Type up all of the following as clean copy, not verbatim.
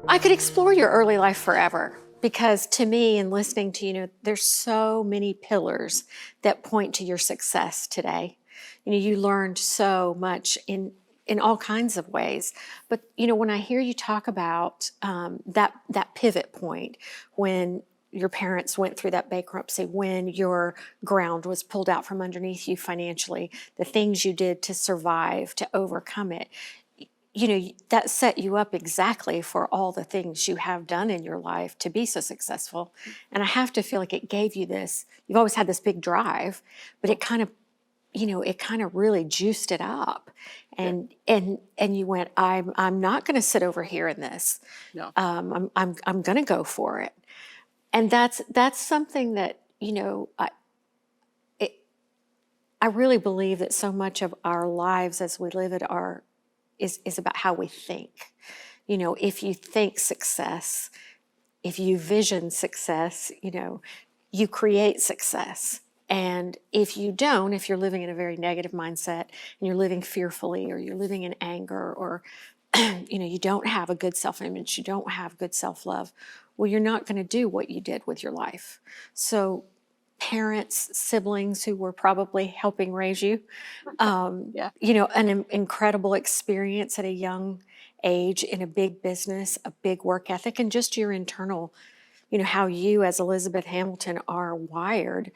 I could explore your early life forever because to me, and listening to there's so many pillars that point to your success today. You learned so much in all kinds of ways. But when I hear you talk about that pivot point when your parents went through that bankruptcy, when your ground was pulled out from underneath you financially, the things you did to survive, to overcome it, that set you up exactly for all the things you have done in your life to be so successful. And I have to feel like it gave you this, you've always had this big drive, but it kind of really juiced it up. Yeah. And you went, I'm not going to sit over here in this. No. I'm going to go for it. And that's something that, it, I really believe that so much of our lives as we live it is about how we think. If you think success, if you vision success, you create success. And if you don't, if you're living in a very negative mindset and you're living fearfully or you're living in anger or you don't have a good self-image, you don't have good self-love, well, you're not going to do what you did with your life. So parents, siblings who were probably helping raise you, Yeah. an incredible experience at a young age in a big business, a big work ethic, and just your internal, how you as Elizabeth Hamilton are wired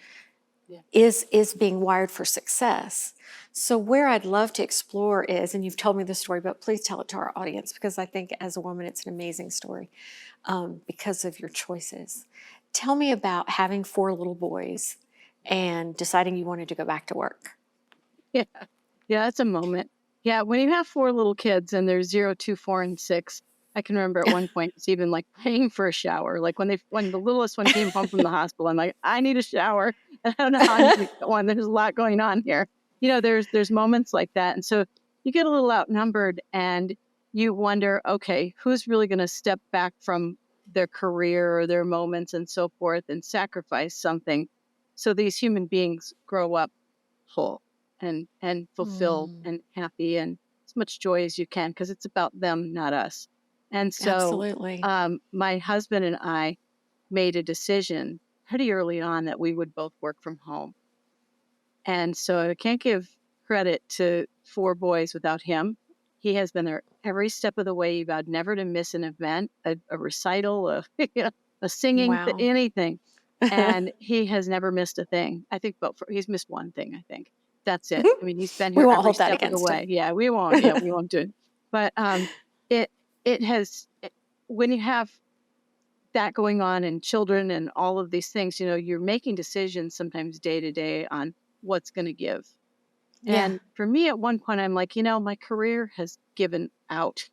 Yeah. is being wired for success. So where I'd love to explore is, and you've told me this story, but please tell it to our audience because I think as a woman it's an amazing story because of your choices. Tell me about having 4 little boys and deciding you wanted to go back to work. Yeah. Yeah. That's a moment. Yeah. When you have 4 little kids and they're 0, 2, 4, and 6, I can remember at one point it's even like paying for a shower. Like when the littlest one came home from the hospital, I'm like, I need a shower. And I don't know how I'm going to get one. There's a lot going on here. There's moments like that. And so you get a little outnumbered and you wonder, okay, who's really going to step back from their career or their moments and so forth and sacrifice something so these human beings grow up whole and fulfilled Mm, and happy and as much joy as you can because it's about them, not us. And so absolutely. my husband and I made a decision pretty early on that we would both work from home. And so I can't give credit to 4 boys without him. He has been there every step of the way. He vowed never to miss an event, a recital, a singing, Wow. anything. And he has never missed a thing. I think, he's missed one thing, I think. That's it. I mean, he's been We here won't every hold that step of the against him. way. Yeah, we won't. Yeah, we won't do it. But it it has when you have that going on and children and all of these things, you're making decisions sometimes day to day on what's going to give. Yeah. And for me, at one point, I'm like, my career has given out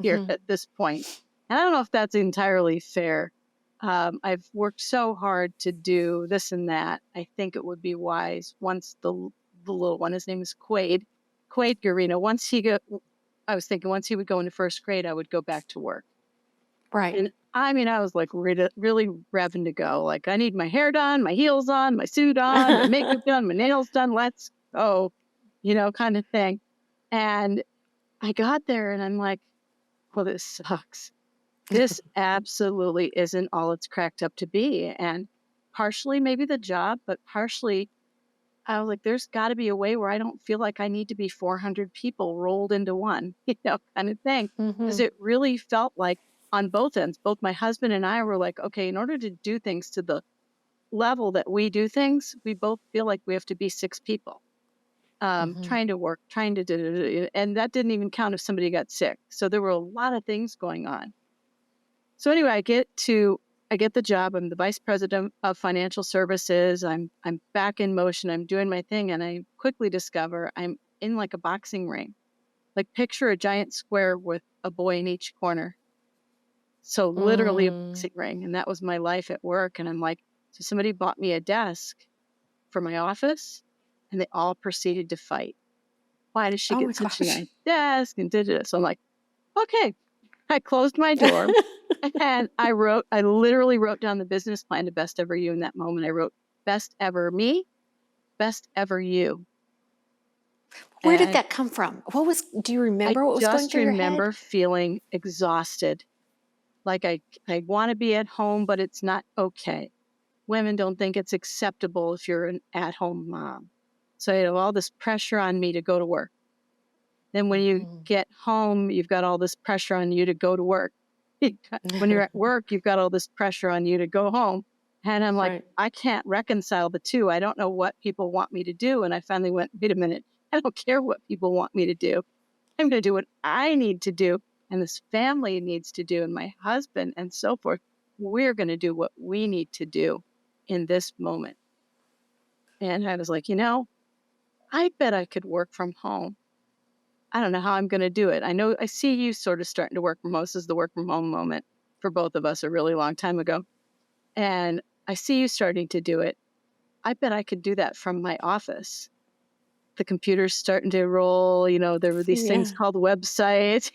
here Hmm. at this point. And I don't know if that's entirely fair. I've worked so hard to do this and that. I think it would be wise once the little one, his name is Quade Guarino. I was thinking once he would go into first grade, I would go back to work. Right. And I mean, I was like really revving to go. Like, I need my hair done, my heels on, my suit on, my makeup done, my nails done. Let's go, kind of thing. And I got there and I'm like, well, this sucks. This absolutely isn't all it's cracked up to be. And partially maybe the job, but partially I was like, there's got to be a way where I don't feel like I need to be 400 people rolled into one, kind of thing. Because Hmm. it really felt like on both ends, both my husband and I were like, okay, in order to do things to the level that we do things, we both feel like we have to be 6 people Hmm. trying to work, trying to do, and that didn't even count if somebody got sick. So there were a lot of things going on. So anyway, I get the job. I'm the vice president of financial services. I'm back in motion. I'm doing my thing, and I quickly discover I'm in like a boxing ring. Like picture a giant square with a boy in each corner. So literally a Mm. boxing ring, and that was my life at work. And I'm like, so somebody bought me a desk for my office, and they all proceeded to fight. Why does she Oh my get such a gosh. nice desk? And did it. So I'm like, okay. I closed my door and I literally wrote down the business plan to Best Ever You in that moment. I wrote best ever me, best ever you. Where did And that come from? Do you I remember what was going just through your head? remember feeling exhausted Like I want to be at home, but it's not okay. Women don't think it's acceptable if you're an at-home mom. So you have all this pressure on me to go to work. Then when you get home, you've got all this pressure on you to go to work. When you're at work, you've got all this pressure on you to go home. And I'm like, Right. I can't reconcile the two. I don't know what people want me to do. And I finally went, wait a minute. I don't care what people want me to do. I'm going to do what I need to do. And this family needs to do. And my husband and so forth. We're going to do what we need to do in this moment. And I was like, I bet I could work from home. I don't know how I'm going to do it. I see you sort of starting to work from home. This is the work from home moment for both of us a really long time ago. And I see you starting to do it. I bet I could do that from my office. The computer's starting to roll. There were these things called websites,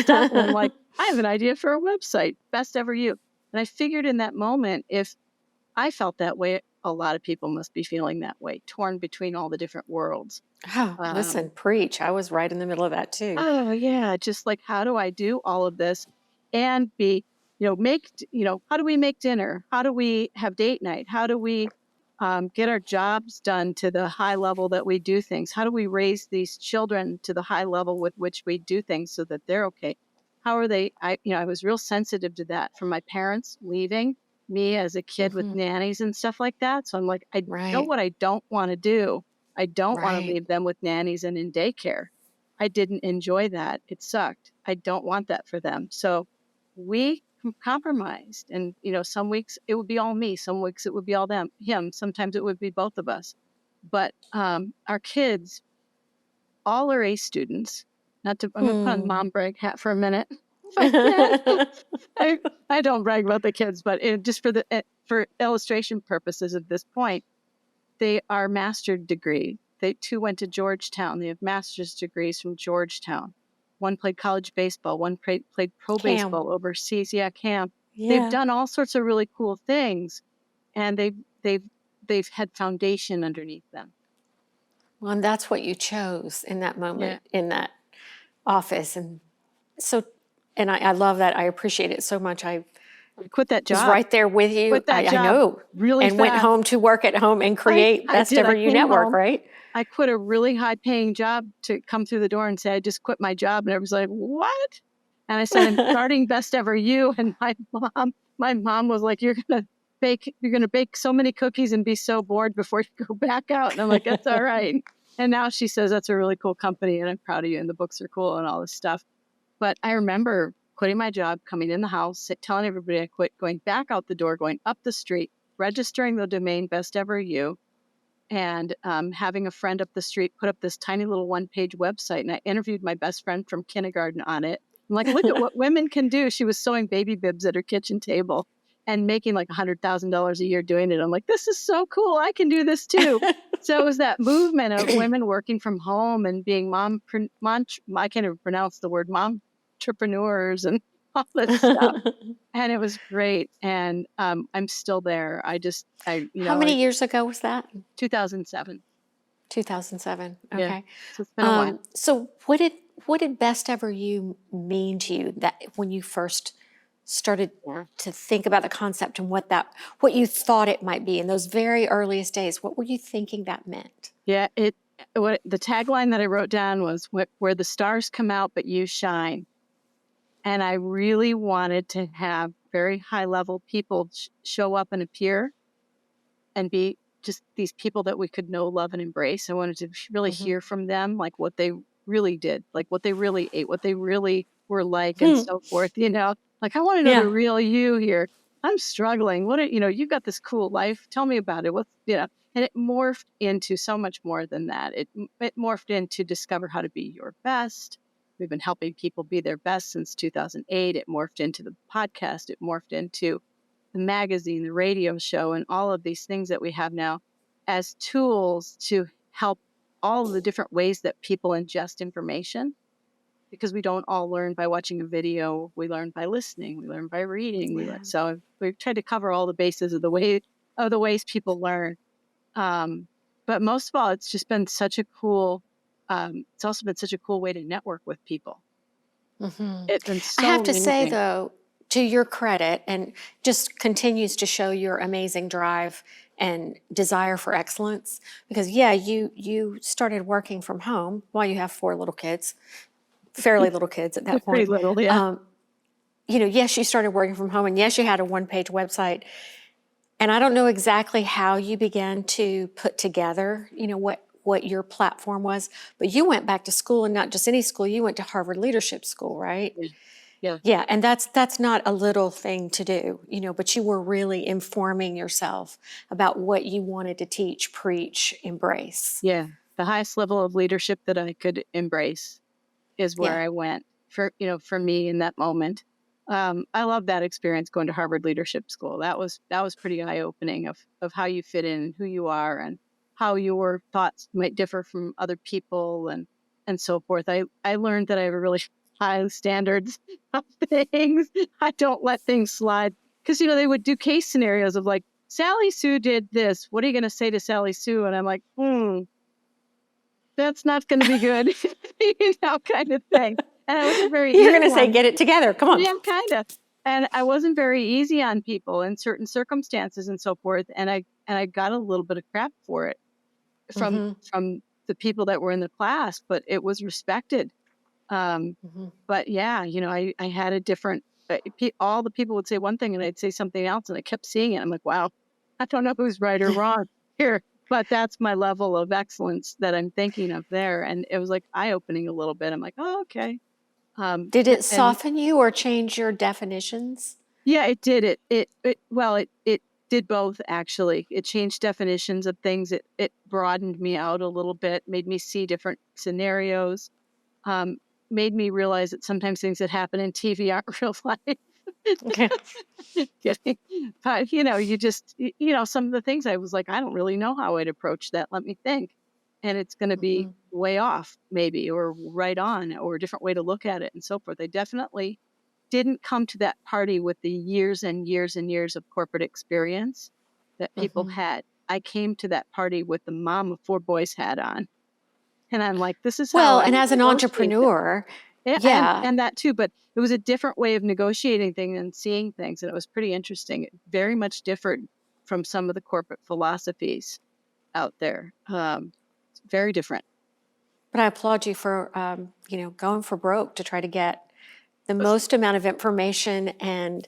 stuff. And I'm like, I have an idea for a website, best ever you. And I figured in that moment, if I felt that way, a lot of people must be feeling that way, torn between all the different worlds. Oh, listen, preach. I was right in the middle of that too. Oh yeah, just like, how do I do all of this and be, how do we make dinner? How do we have date night? How do we get our jobs done to the high level that we do things? How do we raise these children to the high level with which we do things so that they're okay? How are they? I was real sensitive to that from my parents leaving me as a kid with nannies and stuff like that. So I'm like, I know what I don't want to do. I don't want to leave them with nannies and in daycare. I didn't enjoy that. It sucked. I don't want that for them. So we compromised. And, some weeks it would be all me. Some weeks it would be all him. Sometimes it would be both of us. But our kids all are A students. I'm going to put on mom brag hat for a minute. I don't brag about the kids, but just for illustration purposes at this point, they are master's degree. They two went to Georgetown. They have master's degrees from Georgetown. One played college baseball. One played pro baseball overseas. Yeah, camp. They've done all sorts of really cool things, and they've had foundation underneath them. Well, and that's what you chose in that moment, in that office. And so, and I love that. I appreciate it so much. I quit that job. Was right there with you. Quit that job I know. Really and fast. Went home to work at home and create Best Ever You Network, home, right? I quit a really high-paying job to come through the door and say, I just quit my job. And everyone's like, what? And I said, I'm starting Best Ever You. And my mom was like, you're going to bake so many cookies and be so bored before you go back out. And I'm like, that's all right. And now she says, that's a really cool company and I'm proud of you and the books are cool and all this stuff. But I remember quitting my job, coming in the house, telling everybody I quit, going back out the door, going up the street, registering the domain Best Ever You, and having a friend up the street put up this tiny little one-page website. And I interviewed my best friend from kindergarten on it. I'm like, look at what women can do. She was sewing baby bibs at her kitchen table and making like $100,000 a year doing it. I'm like, this is so cool. I can do this too. So it was that movement of women working from home and being I can't even pronounce the word mom entrepreneurs and all this stuff. And it was great. And I'm still there. How many years ago was that? 2007. 2007. Okay. Yeah, so it's been a while. So what did Best Ever You mean to you that when you first started to think about the concept and what you thought it might be in those very earliest days? What were you thinking that meant? Yeah, the tagline that I wrote down was where the stars come out, but you shine. And I really wanted to have very high level people show up and appear and be just these people that we could know, love, and embrace. I wanted to really hear from them, like what they really did, like what they really ate, what they really were like, and so forth. Like I want to know the real you here. I'm struggling. You've got this cool life. Tell me about it. And it morphed into so much more than that. It morphed into discover how to be your best. We've been helping people be their best since 2008. It morphed into the podcast. It morphed into the magazine, the radio show, and all of these things that we have now as tools to help all of the different ways that people ingest information. Because we don't all learn by watching a video. We learn by listening. We learn by reading. So we've tried to cover all the bases of the ways people learn. But most of all, it's just been such a cool. It's also been such a cool way to network with people. It's been so I have to say amazing. though, to your credit, and just continues to show your amazing drive and desire for excellence. Because yeah, you started working from home while you have 4 little kids, fairly little kids at that Pretty point. little, yeah. Yes, you started working from home, and yes, you had a one-page website. And I don't know exactly how you began to put together, what your platform was, but you went back to school, and not just any school, you went to Harvard Leadership School, right? Yeah. Yeah. Yeah, and that's not a little thing to do, but you were really informing yourself about what you wanted to teach, preach, embrace. Yeah. The highest level of leadership that I could embrace is where Yeah. I went for me in that moment. I love that experience going to Harvard Leadership School. That was pretty eye opening of how you fit in, who you are, and how your thoughts might differ from other people, and so forth. I learned that I have a really high standards of things. I don't let things slide because they would do case scenarios of like, Sally Sue did this. What are you going to say to Sally Sue? And I'm like, that's not going to be good, kind of thing. And I wasn't very You're easy going to say, on, get it together. Come on. yeah, kind of. And I wasn't very easy on people in certain circumstances and so forth. And I got a little bit of crap for it from Mm-hmm. from the people that were in the class, but it was respected. Um, Mm-hmm. but yeah, I had a different. All the people would say one thing, and I'd say something else, and I kept seeing it. I'm like, wow, I don't know who's right or wrong here. But that's my level of excellence that I'm thinking of there. And it was like eye-opening a little bit. I'm like, oh, okay. Did it And soften you or change your definitions? yeah, it did. It did both, actually. It changed definitions of things. It broadened me out a little bit, made me see different scenarios, um, made me realize that sometimes things that happen in TV aren't real life. Okay. Kidding. But, some of the things I was like, I don't really know how I'd approach that. Let me think. And it's going to be Mm-hmm. way off, maybe, or right on, or a different way to look at it, and so forth. I definitely didn't come to that party with the years and years and years of corporate experience that people Mm-hmm. had. I came to that party with the mom of 4 boys hat on. And I'm like, this is how Well, I and would as an negotiate this. entrepreneur, Yeah, yeah. and that too, but it was a different way of negotiating things and seeing things, and it was pretty interesting. It very much differed from some of the corporate philosophies out there. It's very different. But I applaud you for, going for broke to try to get the most amount of information and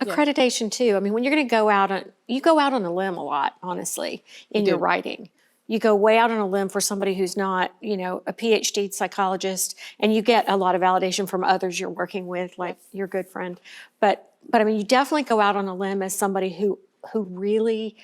Yeah, accreditation too. I mean, when you're going to you go out on a limb a lot, honestly, I in your do. writing. You go way out on a limb for somebody who's not, a PhD psychologist, and you get a lot of validation from others you're working with, Yeah, like your good friend. But I mean, you definitely go out on a limb as somebody who really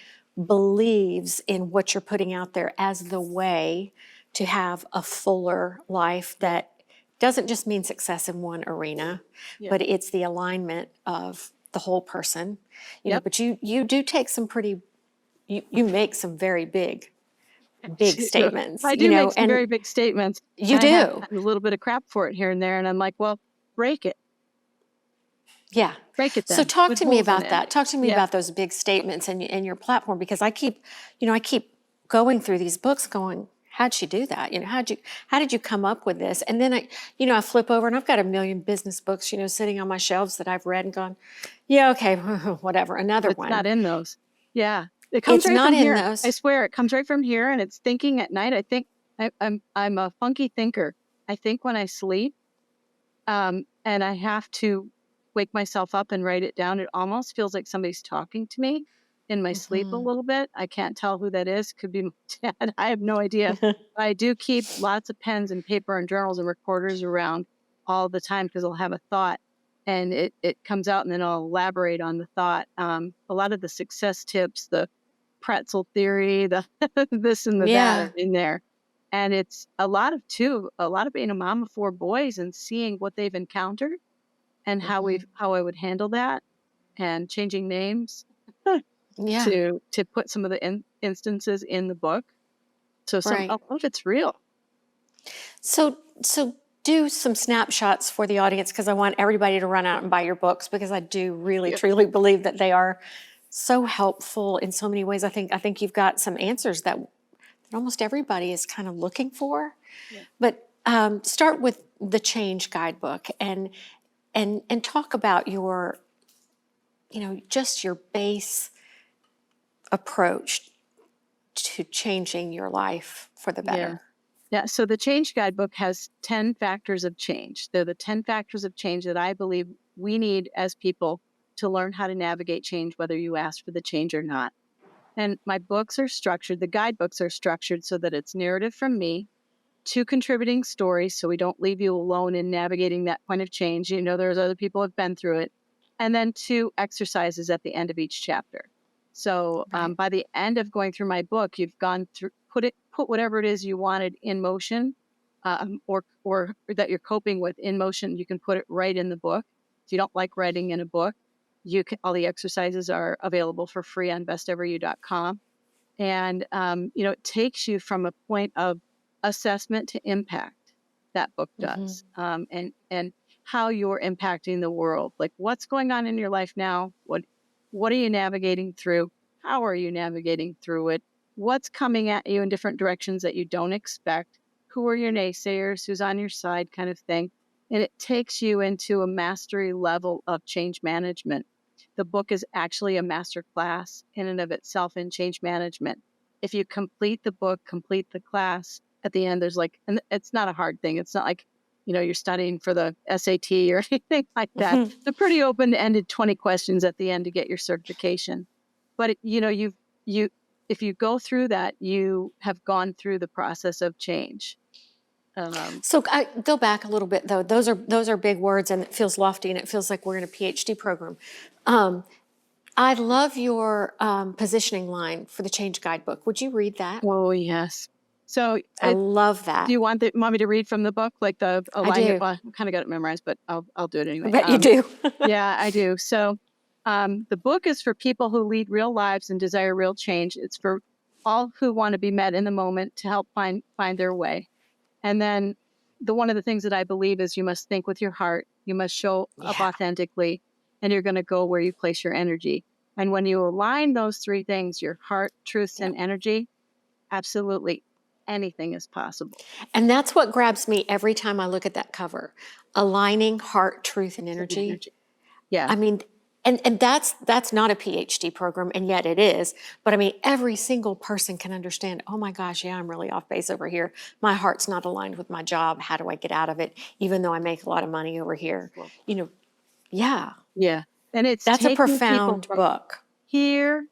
believes in what you're putting out there as the way to have a fuller life yeah, that doesn't just mean success in one arena, yeah. but it's the alignment of the whole person. Yep. But you do take some pretty you make some very big statements, I do make some and very big statements, you and I have do. gotten a little bit of crap for it here and there, and I'm like, well, break it. Yeah. Break it So then talk with to me holes in about it. that. Talk to me Yeah. about those big statements and your platform, because I keep going through these books going, how'd she do that? How did you come up with this? And then I flip over and I've got a million business books, sitting on my shelves that I've read and gone, yeah, okay, whatever, another It's one. not in those. Yeah. It comes It's right not from in here. I those. swear it comes right from here, and it's thinking at night. I think I'm a funky thinker. I think when I sleep, and I have to wake myself up and write it down. It almost feels like somebody's talking to me in my sleep a Mhm. little bit. I can't tell who that is. Could be my dad. I have no idea. I do keep lots of pens and paper and journals and recorders around all the time because I'll have a thought and it comes out and then I'll elaborate on the thought. A lot of the success tips, the pretzel theory, the this and the that Yeah. are in there. And it's a lot of being a mom of 4 boys and seeing what they've encountered and Mhm. how I would handle that and changing names Yeah. to put some of the instances in the book. So a Right. lot of it's real. So do some snapshots for the audience, because I want everybody to run out and buy your books, because I do really Yeah. truly believe that they are so helpful in so many ways. I think you've got some answers that almost everybody is kind of looking for. Yeah. But start with the Change Guidebook and talk about just your base approach to changing your life for the Yeah. better. Yeah. So the Change Guidebook has 10 factors of change. They're the 10 factors of change that I believe we need as people to learn how to navigate change, whether you ask for the change or not. And my books are structured, the guidebooks are structured so that it's narrative from me, 2 contributing stories, so we don't leave you alone in navigating that point of change. There's other people who have been through it. And then 2 exercises at the end of each chapter. So Right. by the end of going through my book, you've gone through, put whatever it is you wanted in motion, or that you're coping with in motion. You can put it right in the book. If you don't like writing in a book, all the exercises are available for free on besteveryou.com. And, it takes you from a point of assessment to impact. That book does. And how you're impacting the world. Like, what's going on in your life now? What are you navigating through? How are you navigating through it? What's coming at you in different directions that you don't expect? Who are your naysayers? Who's on your side, kind of thing. And it takes you into a mastery level of change management. The book is actually a master class in and of itself in change management. If you complete the book, complete the class, at the end, and it's not a hard thing. It's not like, you're studying for the SAT or anything like that. They're pretty open-ended 20 questions at the end to get your certification. But, if you go through that, you have gone through the process of change. So I go back a little bit though. Those are big words, and it feels lofty, and it feels like we're in a PhD program. I love your positioning line for the Change Guidebook. Would you read that? Oh, yes. So I love do that. you want me to read from the book, like the I alignment? do. Well, I kind of got it memorized, but I'll do it I anyway. bet you do. Yeah, I do. So the book is for people who lead real lives and desire real change. It's for all who want to be met in the moment to help find their way. And then one of the things that I believe is you must think with your heart, you must show up Yeah. authentically, and you're going to go where you place your energy. And when you align those 3 things, your heart, truths, Yep. and energy, absolutely anything is possible. And that's what grabs me every time I look at that cover. Aligning heart, truth, and energy. Yeah. I mean, and that's not a PhD program, and yet it is. But I mean, every single person can understand, oh my gosh, yeah, I'm really off base over here. My heart's not aligned with my job. How do I get out of it? Even though I make a lot of money over here. Yeah, Yeah. And it's that's a taking people profound from book. here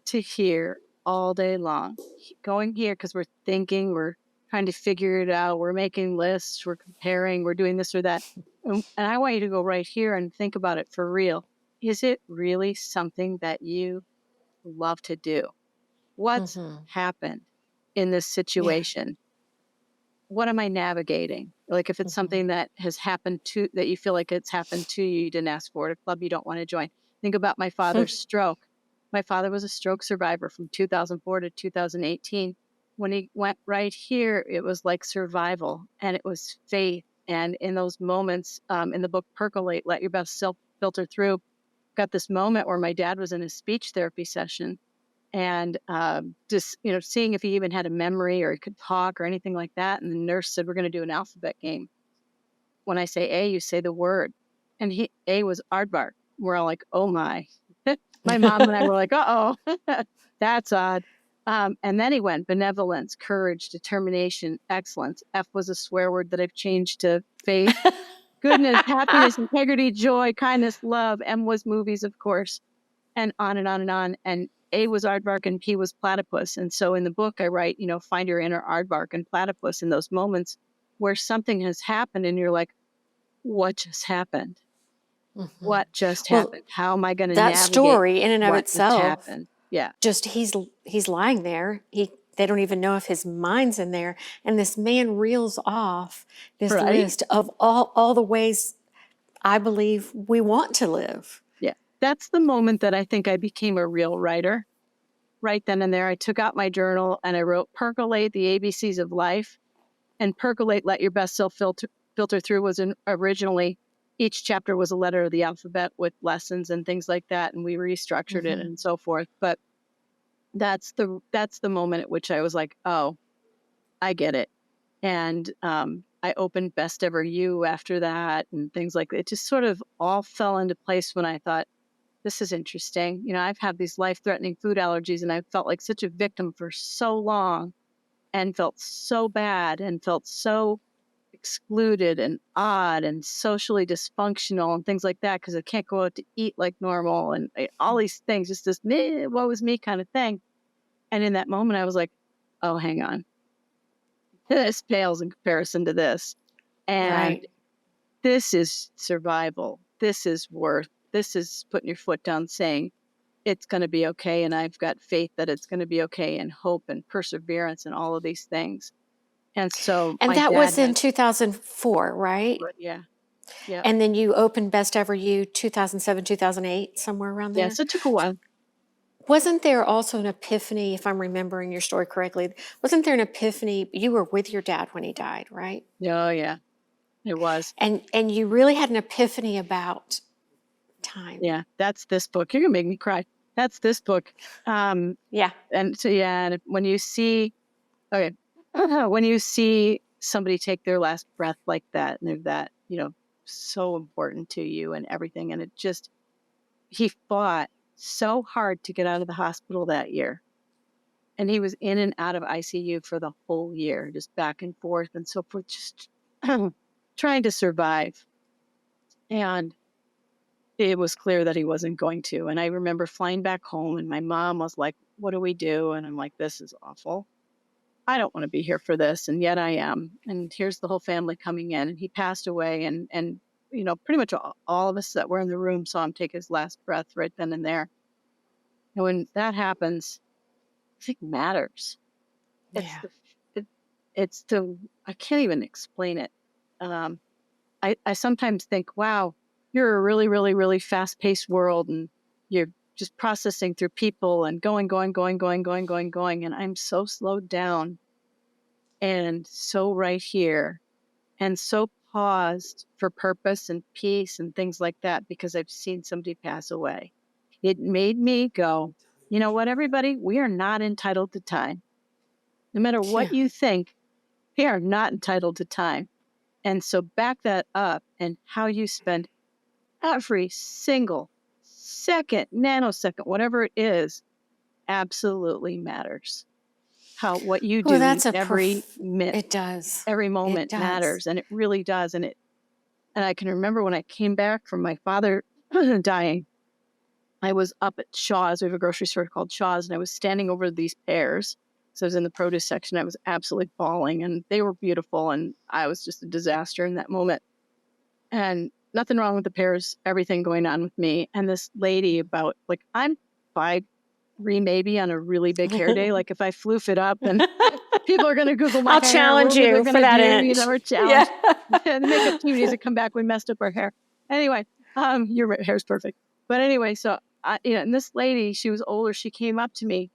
to here all day long. Going here because we're thinking, we're trying to figure it out, we're making lists, we're comparing, we're doing this or that. And I want you to go right here and think about it for real. Is it really something that you love to do? What's happened in this Yeah. situation? What am I navigating? Like if it's something that has happened that you feel like it's happened to you, you didn't ask for it, a club you don't want to join. Think about my father's stroke. My father was a stroke survivor from 2004 to 2018. When he went right here, it was like survival and it was faith. And in those moments, in the book Percolate, Let Your Best Self Filter Through, got this moment where my dad was in a speech therapy session and just seeing if he even had a memory or he could talk or anything like that. And the nurse said, we're going to do an alphabet game. When I say A, you say the word. And A was aardvark. We're all like, oh my. My mom and I were like, uh-oh, that's odd. And then he went benevolence, courage, determination, excellence. F was a swear word that I've changed to faith, goodness, happiness, integrity, joy, kindness, love. M was movies, of course, and on and on and on. And A was aardvark and P was platypus. And so in the book, I write, find your inner aardvark and platypus in those moments where something has happened and you're like, what just happened? What just Well, happened? How am I going to that navigate story in and of what just itself, happened? Yeah. just he's lying there. They don't even know if his mind's in there, and this man reels off this Right. list of all the ways I believe we want to live. Yeah. That's the moment that I think I became a real writer. Right then and there, I took out my journal and I wrote Percolate, the ABCs of life. And Percolate, Let Your Best Self Filter Through was originally, each chapter was a letter of the alphabet with lessons and things like that. And we restructured it and so forth. But that's the moment at which I was like, oh, I get it. And I opened Best Ever You after that and things like that. It just sort of all fell into place when I thought, this is interesting. I've had these life-threatening food allergies, and I felt like such a victim for so long and felt so bad and felt so excluded and odd and socially dysfunctional and things like that because I can't go out to eat like normal and all these things, just this meh, woe is me kind of thing. And in that moment, I was like, oh, hang on. This pales in comparison to this. And Right. this is survival. This is putting your foot down saying it's going to be okay. And I've got faith that it's going to be okay, and hope and perseverance and all of these things. And so And my that dad was in had, 2004, right? yeah, yeah. And then you opened Best Ever You 2007, 2008, somewhere around Yeah, there. so it took a while. Wasn't there also an epiphany, if I'm remembering your story correctly? Wasn't there an epiphany? You were with your dad when he died, right? Oh, yeah, it was. And you really had an epiphany about time. Yeah, that's this book. You're going to make me cry. That's this book. Yeah. And so, yeah, and when you see, okay, when you see somebody take their last breath like that, and they're that, so important to you and everything. And he fought so hard to get out of the hospital that year. And he was in and out of ICU for the whole year, just back and forth and so forth, just trying to survive. And it was clear that he wasn't going to. And I remember flying back home, and my mom was like, what do we do? And I'm like, this is awful. I don't want to be here for this. And yet I am. And here's the whole family coming in. And he passed away. And pretty much all of us that were in the room saw him take his last breath right then and there. And when that happens, I think matters. It's Yeah. I can't even explain it. I sometimes think, wow, you're a really, really, really fast-paced world, and you're just processing through people and going. And I'm so slowed down and so right here and so paused for purpose and peace and things like that because I've seen somebody pass away. It made me go, you know what, everybody? We are not entitled to time. No matter Yeah. what you think, we are not entitled to time. And so back that up, and how you spend every single second, nanosecond, whatever it is, absolutely matters. What you Well, do that's every minute, it does. every It moment does. matters, and it really does. And I can remember when I came back from my father dying, I was up at Shaw's. We have a grocery store called Shaw's, and I was standing over these pears. So I was in the produce section. I was absolutely bawling, and they were beautiful, and I was just a disaster in that moment. And nothing wrong with the pears, everything going on with me. And this lady about, like, I'm 5'3" maybe on a really big hair day. Like, if I floof it up, then people are going to Google my I'll hair. challenge What are they you going for to that do? inch. Our challenge. Yeah. The makeup team needs to come back. We messed up our hair. Anyway, your hair's perfect. But anyway, so, and this lady, she was older. She came up to me,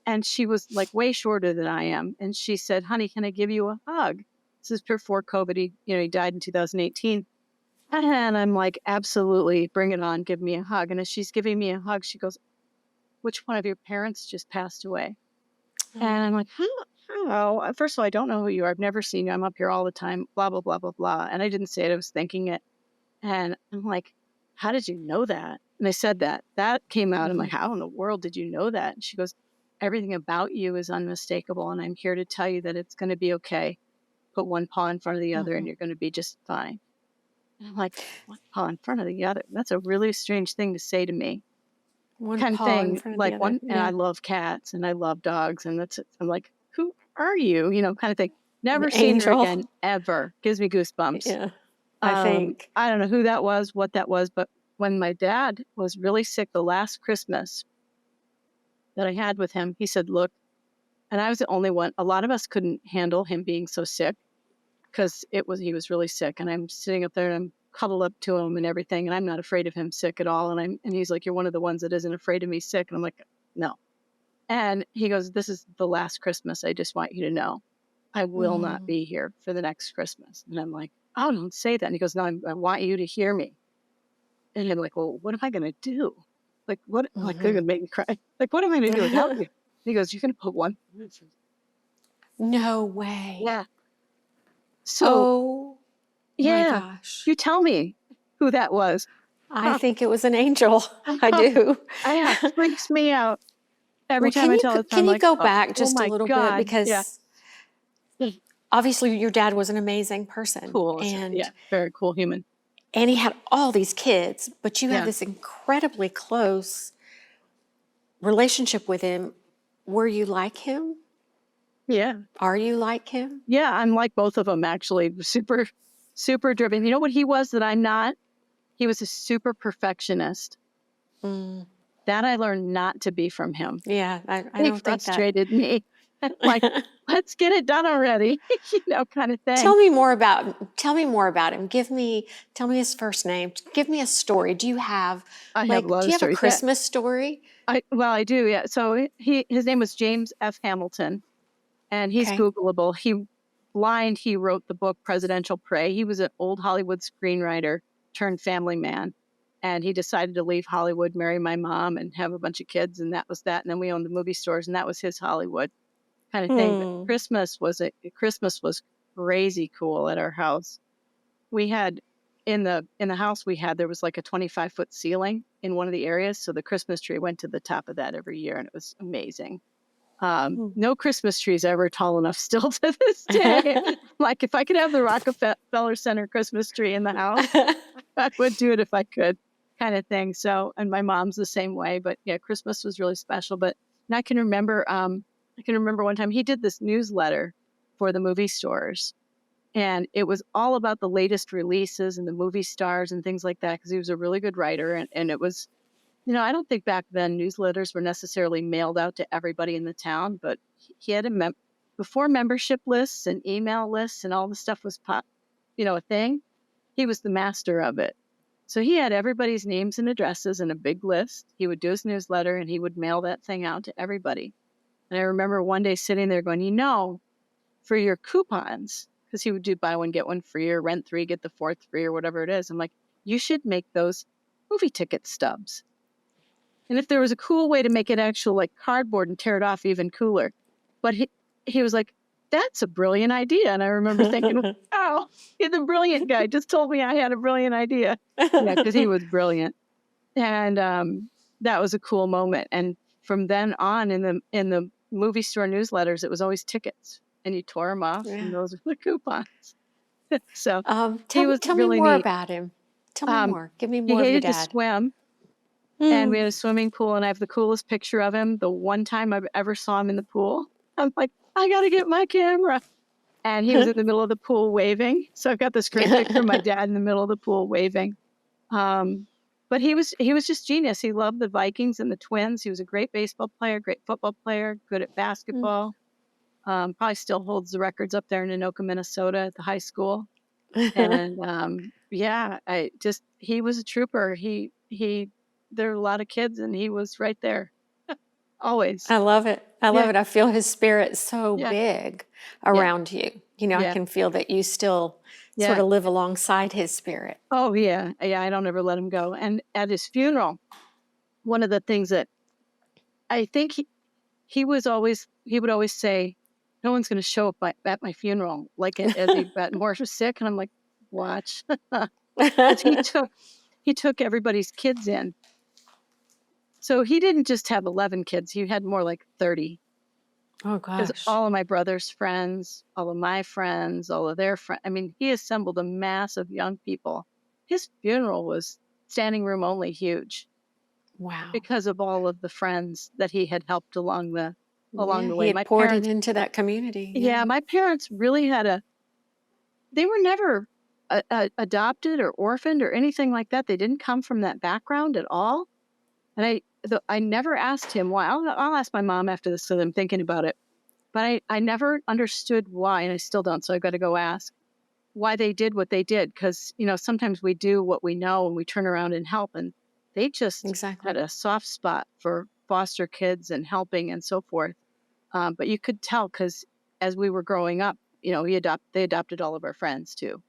and she was like way shorter than I am. And she said, honey, can I give you a hug? This is before COVID. He died in 2018. And I'm like, absolutely, bring it on. Give me a hug. And as she's giving me a hug, she goes, which one of your parents just passed away? And I'm like, how? First of all, I don't know who you are. I've never seen you. I'm up here all the time, blah, blah, blah, blah, blah. And I didn't say it. I was thinking it. And I'm like, how did you know that? And I said that. That came out. I'm like, how in the world did you know that? And she goes, everything about you is unmistakable. And I'm here to tell you that it's going to be okay. Put one paw in front of the other, and you're going to be just fine. And I'm like, one paw in front of the other. That's a really strange thing to say to me. One Kind of paw in thing, front of like the other. one, and Yeah. I love cats and I love dogs, and I'm like, who are you? Kind of thing. Never An seen her angel. again, ever. Gives me goosebumps. Yeah. I think. I don't know who that was, what that was, but when my dad was really sick the last Christmas that I had with him, he said, look, and I was the only one. A lot of us couldn't handle him being so sick because he was really sick, and I'm sitting up there and I'm cuddled up to him and everything, and I'm not afraid of him sick at all. And he's like, you're one of the ones that isn't afraid of me sick. And I'm like, no. And he goes, this is the last Christmas. I just want you to know I will not be here for the next Christmas. And I'm like, oh, don't say that. And he goes, no, I want you to hear me. And I'm like, well, what am I going to do? Like, what? Like, they're going to make me cry. Like, what am I going to do without you? And he goes, you're going to put one. No way. Yeah. So, Oh yeah, my gosh. you tell me who that was. I think it was an angel. I do. Freaks me out every Well, time I tell it. can I'm you like, go oh, back just a my little bit? God. Yeah. Because obviously your dad was an amazing person. Cool. And Very cool human. and he had all these kids, but you Yeah. had this incredibly close relationship with him. Were you like him? Yeah. Are you like him? Yeah, I'm like both of them, actually. Super, super driven. You know what he was that I'm not? He was a super perfectionist. That I learned not to be from him. Yeah, I He don't think that. frustrated me. Like, let's get it done already, kind of thing. Tell me more about him. Tell me his first name. Give me a story. Do you have I have a lot do of you have a stories. Christmas story? I do, yeah. So his name was James F. Hamilton, and he's Okay. Googleable. He wrote the book Presidential Prey. He was an old Hollywood screenwriter turned family man. And he decided to leave Hollywood, marry my mom, and have a bunch of kids, and that was that. And then we owned the movie stores, and that was his Hollywood kind of thing. But Christmas was crazy cool at our house. We had in the house there was like a 25-foot ceiling in one of the areas, so the Christmas tree went to the top of that every year, and it was amazing. No Christmas trees ever tall enough still to this day. Like, if I could have the Rockefeller Center Christmas tree in the house, I would do it if I could, kind of thing. So, and my mom's the same way. But yeah, Christmas was really special. But and I can remember one time he did this newsletter for the movie stores, and it was all about the latest releases and the movie stars and things like that, because he was a really good writer, and it was. I don't think back then newsletters were necessarily mailed out to everybody in the town, but he had before membership lists and email lists and all the stuff was a thing. He was the master of it. So he had everybody's names and addresses in a big list. He would do his newsletter and he would mail that thing out to everybody. And I remember one day sitting there going, for your coupons, because he would do buy one, get one free, or rent 3, get the 4th free, or whatever it is. I'm like, you should make those movie ticket stubs. And if there was a cool way to make it actual like cardboard and tear it off, even cooler. But he was like, that's a brilliant idea. And I remember thinking, wow, the brilliant guy just told me I had a brilliant idea. Yeah, because he was brilliant. And that was a cool moment. And from then on in the movie store newsletters, it was always tickets. And you tore them off, and those were the coupons. So tell me more about him. Tell me more. Give me more of your dad. He hated to swim. And we had a swimming pool, and I have the coolest picture of him. The one time I ever saw him in the pool, I'm like, I got to get my camera. And he was in the middle of the pool waving. So I've got this great picture of my dad in the middle of the pool waving. But he was just genius. He loved the Vikings and the Twins. He was a great baseball player, great football player, good at basketball. Probably still holds the records up there in Anoka, Minnesota at the high school. And he was a trooper. There are a lot of kids, and he was right there. Always. I love it. I love it. I feel his spirit so big around you. I can feel that you still sort of live alongside his spirit. Oh, yeah. Yeah, I don't ever let him go. And at his funeral, one of the things that I think he would always say, no one's going to show up at my funeral, like as he got more sick. And I'm like, watch. He took everybody's kids in. So he didn't just have 11 kids. He had more like 30. Oh, gosh. Because all of my brother's friends, all of my friends, all of their friends. I mean, he assembled a mass of young people. His funeral was standing room only huge. Wow. Because of all of the friends that he had helped along the way. He had poured it into that community. Yeah, my parents really they were never adopted or orphaned or anything like that. They didn't come from that background at all. And I never asked him why. I'll ask my mom after this, so I'm thinking about it. But I never understood why, and I still don't, so I've got to go ask why they did what they did. Because, sometimes we do what we know and we turn around and help. And they just had a soft spot for foster kids and helping and so forth. But you could tell, because as we were growing up, they adopted all of our friends too.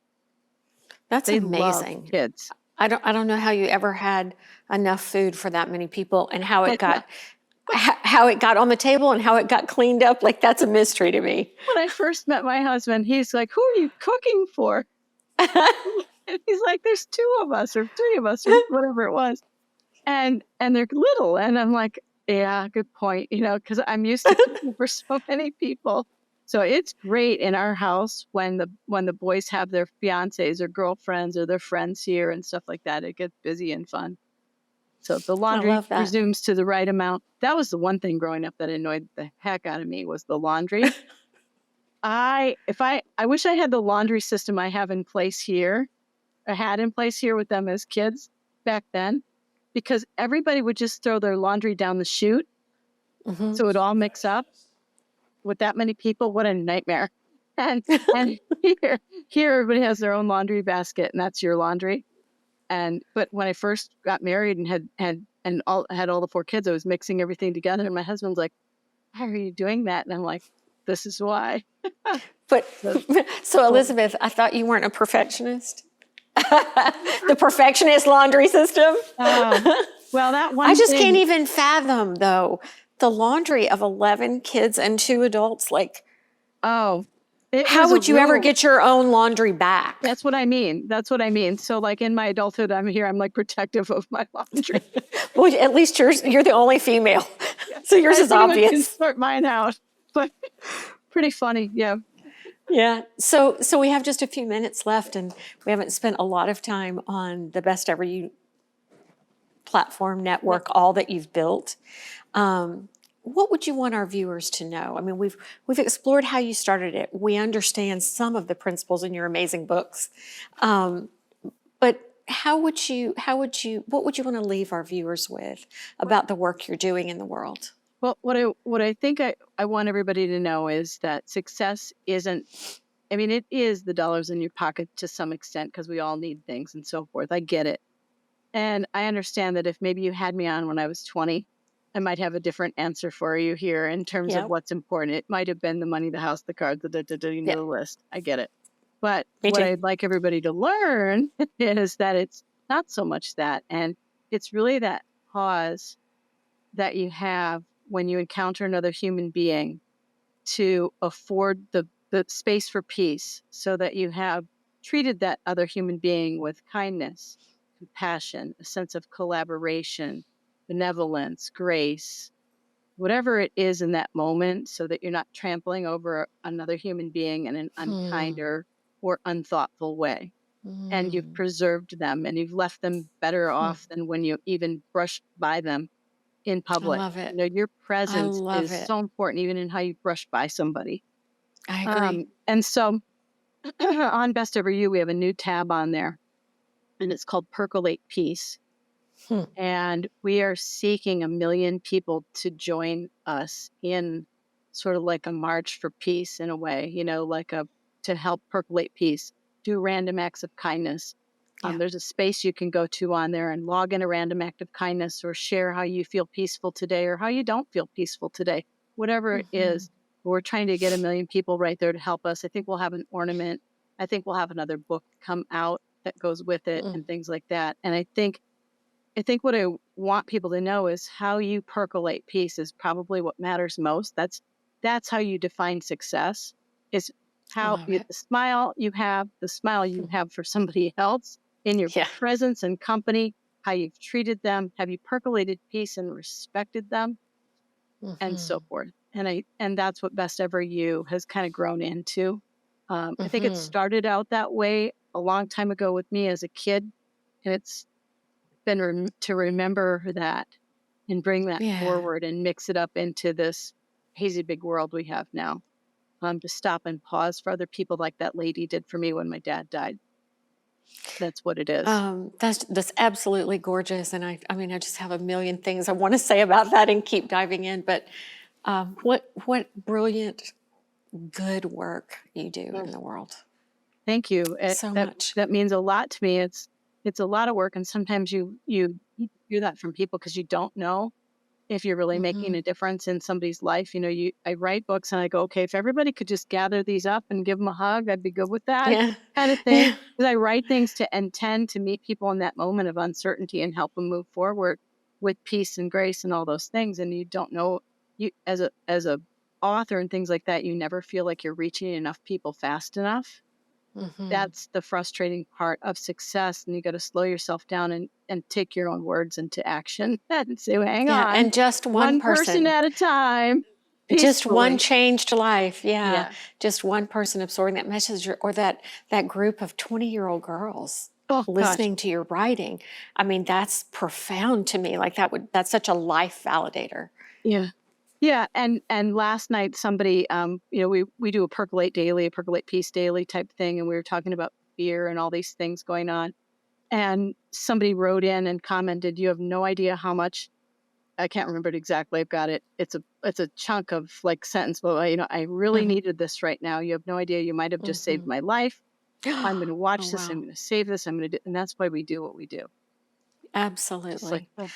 That's amazing. Loved kids. I don't know how you ever had enough food for that many people, and how it got on the table and how it got cleaned up. Like, that's a mystery to me. When I first met my husband, he's like, "Who are you cooking for?" And he's like, there's 2 of us or 3 of us or whatever it was. And they're little. And I'm like, yeah, good point. Because I'm used to cooking for so many people. So it's great in our house when the boys have their fiancés or girlfriends or their friends here and stuff like that. It gets busy and fun. So the I laundry love that. resumes to the right amount. That was the one thing growing up that annoyed the heck out of me was the laundry. I wish I had the laundry system I have in place here. I had in place here with them as kids back then, because everybody would just throw their laundry down the chute. Mhm. So it all mix up with that many people. What a nightmare. And here everybody has their own laundry basket, and that's your laundry. But when I first got married and had all the 4 kids, I was mixing everything together, and my husband's like, "Why are you doing that?" And I'm like, "This is why." But so Elizabeth, I thought you weren't a perfectionist. The perfectionist laundry system. Well, that one I just thing, can't even fathom though the laundry of 11 kids and 2 adults. Like, it how was a would you ever real- get your own laundry back? That's what I mean. So like in my adulthood, I'm like protective of my laundry. Well, at least you're the only female, so yours is I pretty much can obvious. sort mine out, but pretty funny. Yeah. Yeah. So we have just a few minutes left, and we haven't spent a lot of time on the Best Ever You platform, network, all that you've built. What would you want our viewers to know? I mean, we've explored how you started it. We understand some of the principles in your amazing books, but what would you want to leave our viewers with about the work you're doing in the world? Well, what I think I want everybody to know is that success isn't, I mean, it is the dollars in your pocket to some extent, because we all need things and so forth. I get it. And I understand that if maybe you had me on when I was 20, I might have a different answer for you here in terms of Yep. what's important. It might have been the money, the house, the cars, the list. I get it. But Me what too. I'd like everybody to learn is that it's not so much that. And it's really that pause that you have when you encounter another human being to afford the space for peace, so that you have treated that other human being with kindness, compassion, a sense of collaboration, benevolence, grace, whatever it is in that moment, so that you're not trampling over another human being in an unkind or unthoughtful way. And you've preserved them, and you've left them better off than when you even brushed by them in I public. love it. Your presence love is it. so important, even in how you brush by somebody. I agree. And so on Best Ever You, we have a new tab on there, and it's called Percolate Peace. And we are seeking 1 million people to join us in sort of like a march for peace, in a way, to help percolate peace, do random acts of kindness. Yeah. There's a space you can go to on there and log in a random act of kindness, or share how you feel peaceful today or how you don't feel peaceful today, whatever it is. We're trying to get 1 million people right there to help us. I think we'll have an ornament. I think we'll have another book come out that goes with it and things like that. And I think what I want people to know is how you percolate peace is probably what matters most. That's how you define success, is how the smile you have for somebody else in your presence and company, how you've treated them, have you percolated peace and respected them, and so forth. And that's what Best Ever You has kind of grown into. I think it started out that way a long time ago with me as a kid, and it's been to remember that and bring that forward and mix it up into this hazy big world we have now. To stop and pause for other people, like that lady did for me when my dad died. That's what it is. That's absolutely gorgeous, and I mean, I just have a million things I want to say about that and keep diving in. But what brilliant, good work you do in the world. Thank you. Much. That means a lot to me. It's a lot of work, and sometimes you hear that from people because you don't know if you're really making a difference in somebody's life. I write books and I go, okay, if everybody could just gather these up and give them a hug, I'd be good with that kind of thing. Because I write things to intend to meet people in that moment of uncertainty and help them move forward with peace and grace and all those things. And you don't know, you as a author and things like that, you never feel like you're reaching enough people fast enough. That's the frustrating part of success. And you got to slow yourself down and take your own words into action and say, well, hang Yeah, on, and just one person person. at a time. Just one Peacefully. changed life. Yeah. Yeah. Just one person absorbing that message, or that group of 20-year-old girls Oh, gosh. listening to your writing. I mean, that's profound to me. Like that's such a life validator. Yeah. Yeah. And last night somebody, we do a percolate piece daily type thing. And we were talking about fear and all these things going on. And somebody wrote in and commented, you have no idea how much, I can't remember it exactly. I've got it. It's a chunk of like sentence, but I really needed this right now. You have no idea. You might have just saved my life. I'm going to watch this. wow. I'm going to save this. I'm going to do, and that's why we do what we do. Absolutely. Just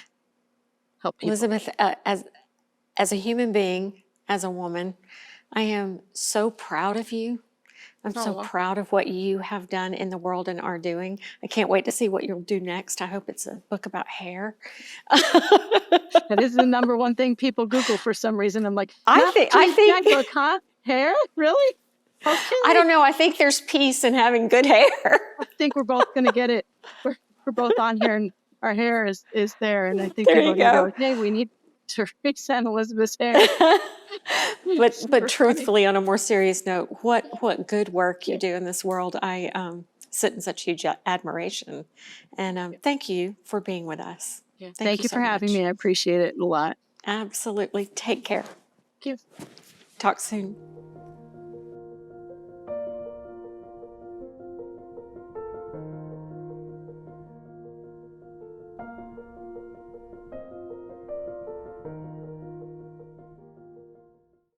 help people. Elizabeth, as a human being, as a woman, I am so proud of you. I'm so proud of what you have done in the world and are doing. I can't wait to see what you'll do next. I hope it's a book about hair. That is the number one thing people Google for some reason. I'm like, I think guidebook, huh? Hair? Really? Okay. I don't know. I think there's peace in having good hair. I think we're both going to get it. We're both on here, and our hair is there. And I think There people you are going go. to go, hey, we need to resend Elizabeth's hair. But truthfully, on a more serious note, what good work you do in this world. I sit in such huge admiration. And thank you for being with us. Yeah. Thank you for having me. I appreciate it a lot. Absolutely. Take care. Thank you. Talk soon.